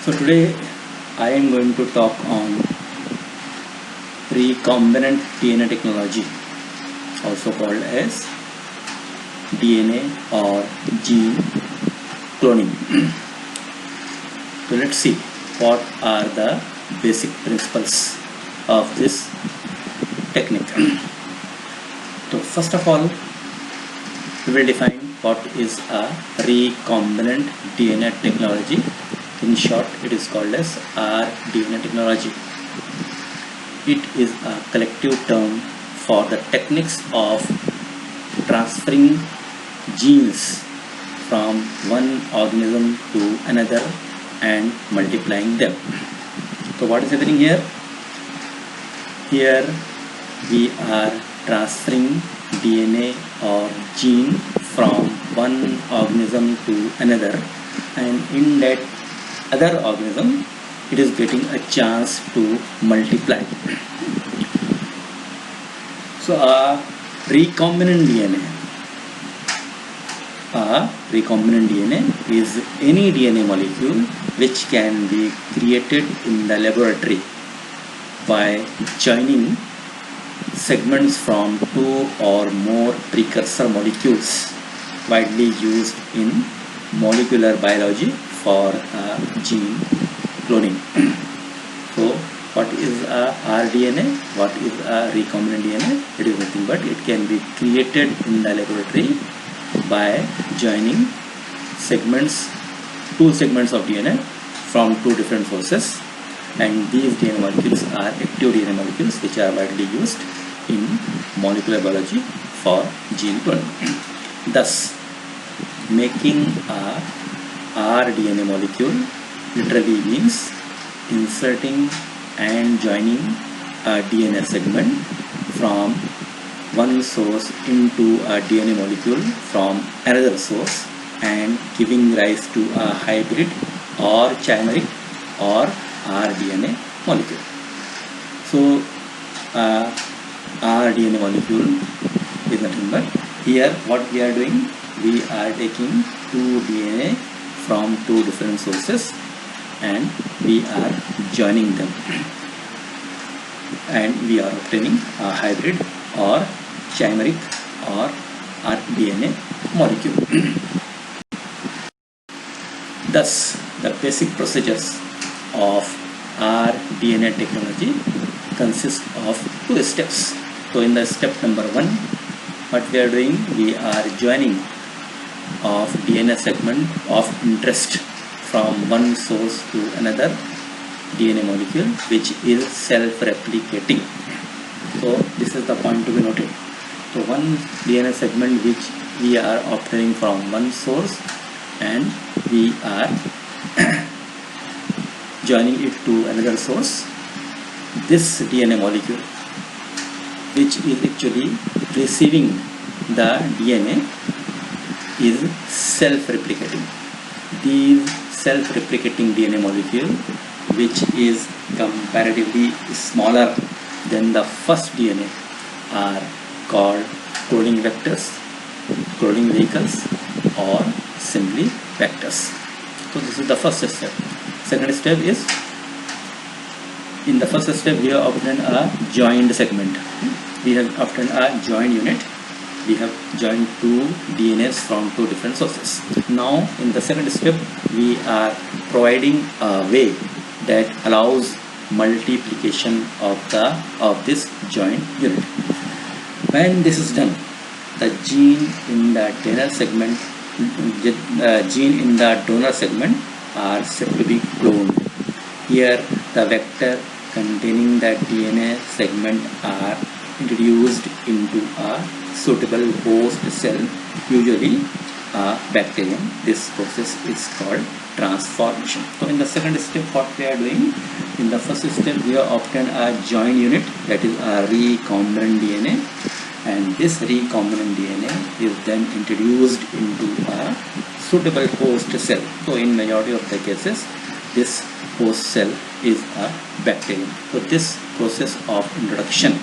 So today I am going to talk on recombinant DNA technology, also called as DNA or gene cloning. So let's see what are the basic principles of this technique. So first of all, we will define what is a recombinant DNA technology. In short, it is called as rDNA technology. It is a collective term for the techniques of transferring genes from one organism to another and multiplying them. So what is happening here? Here we are transferring DNA or gene from one organism to another, and in that other organism it is getting a chance to multiply. So a recombinant DNA is any DNA molecule which can be created in the laboratory by joining segments from two or more precursor molecules widely used in molecular biology for gene cloning. So what is a rDNA? What is a recombinant DNA? It is nothing but it can be created in the laboratory by joining two segments of DNA from two different sources, and these DNA molecules are active DNA molecules which are widely used in molecular biology for gene cloning. Thus, making a rDNA molecule literally means inserting and joining a DNA segment from one source into a DNA molecule from another source and giving rise to a hybrid or chimeric or rDNA molecule. So rDNA molecule is nothing but, here what we are doing, we are taking two DNA from two different sources and we are joining them, and we are obtaining a hybrid or chimeric or rDNA molecule. Thus, the basic procedures of rDNA technology consist of two steps. So in the step number 1, what we are doing, we are joining of DNA segment of interest from one source to another DNA molecule which is self-replicating. So this is the point to be noted. So one DNA segment which we are obtaining from one source and we are joining it to another source. This DNA molecule which is actually receiving the DNA is self-replicating. These self-replicating DNA molecule which is comparatively smaller than the first DNA are called cloning vectors, cloning vehicles, or simply vectors. So this is the first step. Second step is, in the first step we have obtained a joined segment. We have obtained a joined unit. We have joined two DNAs from two different sources. Now in the second step we are providing a way that allows multiplication of this joined unit. When this is done, the gene in the donor segment are said to be cloned. Here the vector containing the DNA segment are introduced into a suitable host cell, usually a bacterium. This process is called transformation. So in the second step what we are doing, in the first step we have obtained a joined unit, that is a recombinant DNA, and this recombinant DNA is then introduced into a suitable host cell. So in majority of the cases this host cell is a bacterium. So this process of introduction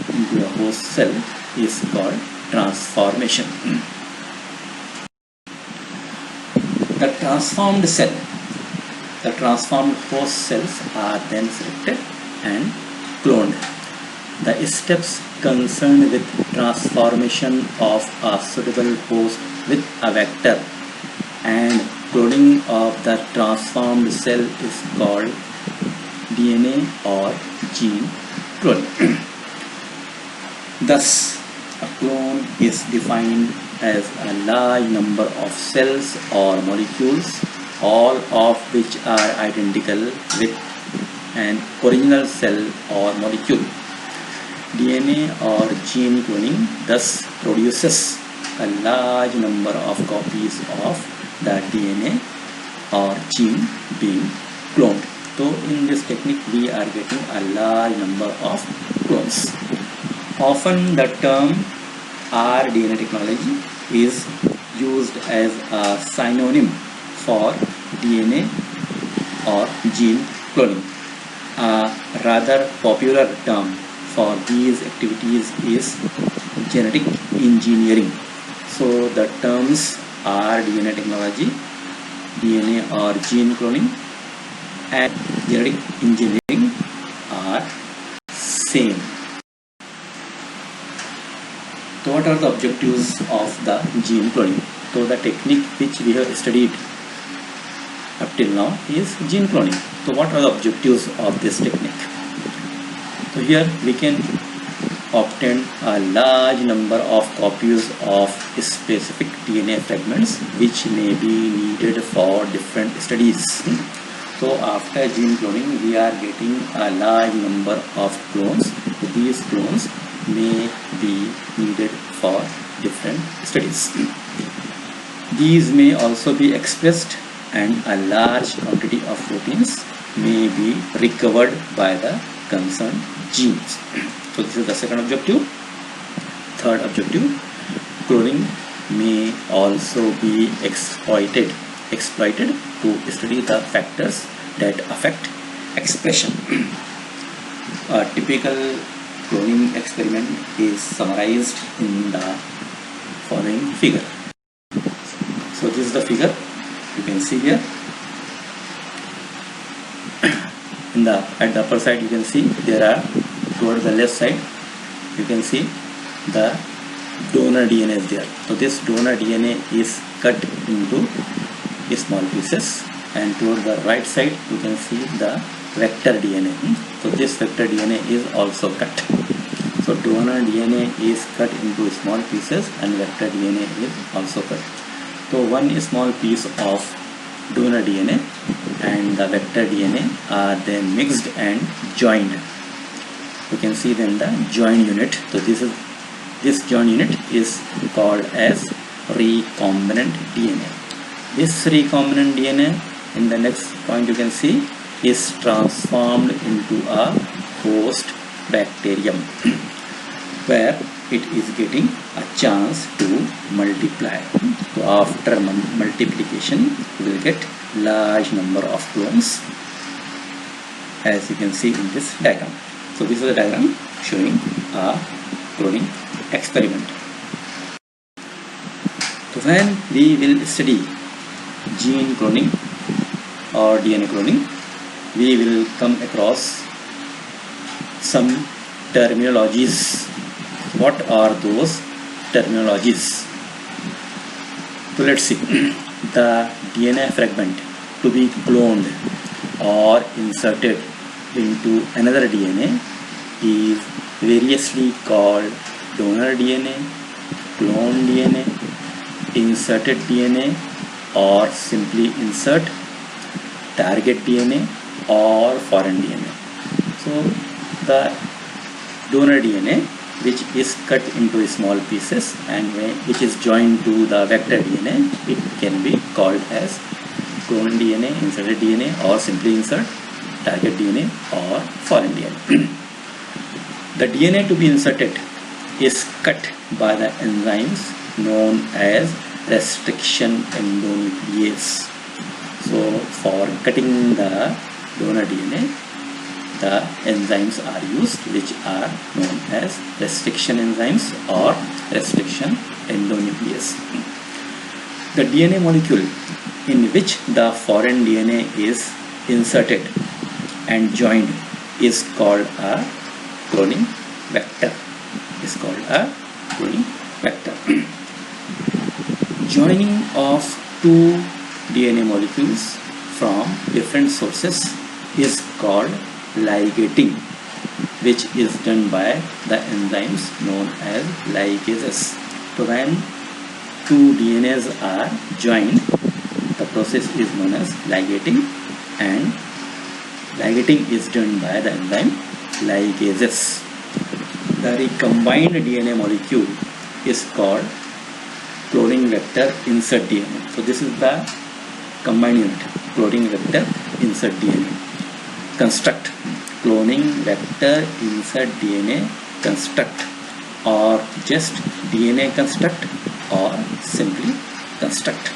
into a host cell is called transformation. The transformed cell The transformed host cells are then selected and cloned. The steps concerned with transformation of a suitable host with a vector and cloning of the transformed cell is called DNA or gene cloning. Thus, a clone is defined as a large number of cells or molecules, all of which are identical with an original cell or molecule. DNA or gene cloning thus produces a large number of copies of the DNA or gene being cloned. So in this technique we are getting a large number of clones. Often the term rDNA technology is used as a synonym for DNA or gene cloning. A rather popular term for these activities is genetic engineering. So the terms rDNA technology, DNA or gene cloning, and genetic engineering are same. So what are the objectives of the gene cloning? So the technique which we have studied up till now is gene cloning. So what are the objectives of this technique? So here we can obtain a large number of copies of specific DNA fragments which may be needed for different studies. So after gene cloning we are getting a large number of clones. These clones may be needed for different studies. These may also be expressed and a large quantity of proteins may be recovered by the concerned genes. So this is the second objective. Third objective, cloning may also be exploited to study the factors that affect expression. A typical cloning experiment is summarized in the following figure. So this is the figure you can see here. At the upper side you can see there are, towards the left side you can see the donor DNA is there. So this donor DNA is cut into small pieces, and toward the right side you can see the vector DNA. So this vector DNA is also cut. So donor DNA is cut into small pieces and vector DNA is also cut. So one small piece of donor DNA and the vector DNA are then mixed and joined. You can see then the join unit. So this join unit is called as recombinant DNA. This recombinant DNA, in the next point you can see, is transformed into a host bacterium where it is getting a chance to multiply. So after multiplication you will get large number of clones, as you can see in this diagram. So this is a diagram showing a cloning experiment. So when we will study gene cloning or DNA cloning, we will come across some terminologies. What are those terminologies? So let's see. The DNA fragment to be cloned or inserted into another DNA is variously called donor DNA, clone DNA, inserted DNA or simply insert, target DNA or foreign DNA. So the donor DNA, which is cut into small pieces and which is joined to the vector DNA, it can be called as clone DNA, inserted DNA or simply insert, target DNA or foreign DNA. The DNA to be inserted is cut by the enzymes known as restriction endonuclease. So for cutting the donor DNA, the enzymes are used which are known as restriction enzymes or restriction endonuclease. The DNA molecule in which the foreign DNA is inserted and joined is called a cloning vector. Is called a cloning vector. Joining of two DNA molecules from different sources is called ligating, which is done by the enzymes known as ligases. So when two DNAs are joined, the process is known as ligating, and ligating is done by the enzyme ligases. The recombined DNA molecule is called cloning vector insert DNA. So this is the combined unit, cloning vector insert DNA. Construct, cloning vector insert DNA construct, or just DNA construct, or simply construct.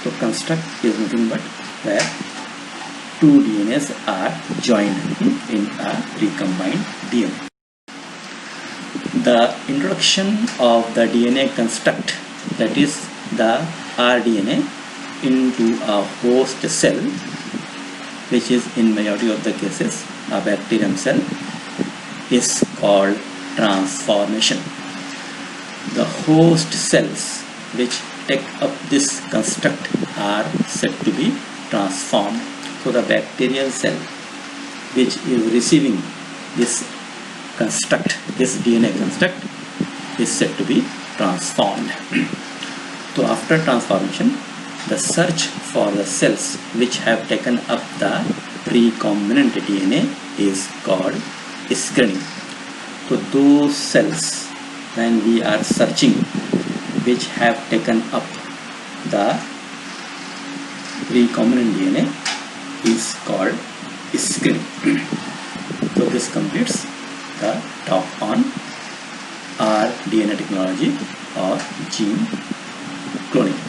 So construct is nothing but where two DNAs are joined in a recombined DNA. The introduction of the DNA construct, that is the rDNA, into a host cell, which is in majority of the cases a bacterium cell, is called transformation. The host cells which take up this construct are said to be transformed. So the bacterial cell which is receiving this construct, this DNA construct, is said to be transformed. So after transformation, the search for the cells which have taken up the recombinant DNA is called screening. So those cells, when we are searching, which have taken up the recombinant DNA, is called screening. So this completes the talk on rDNA technology or gene cloning.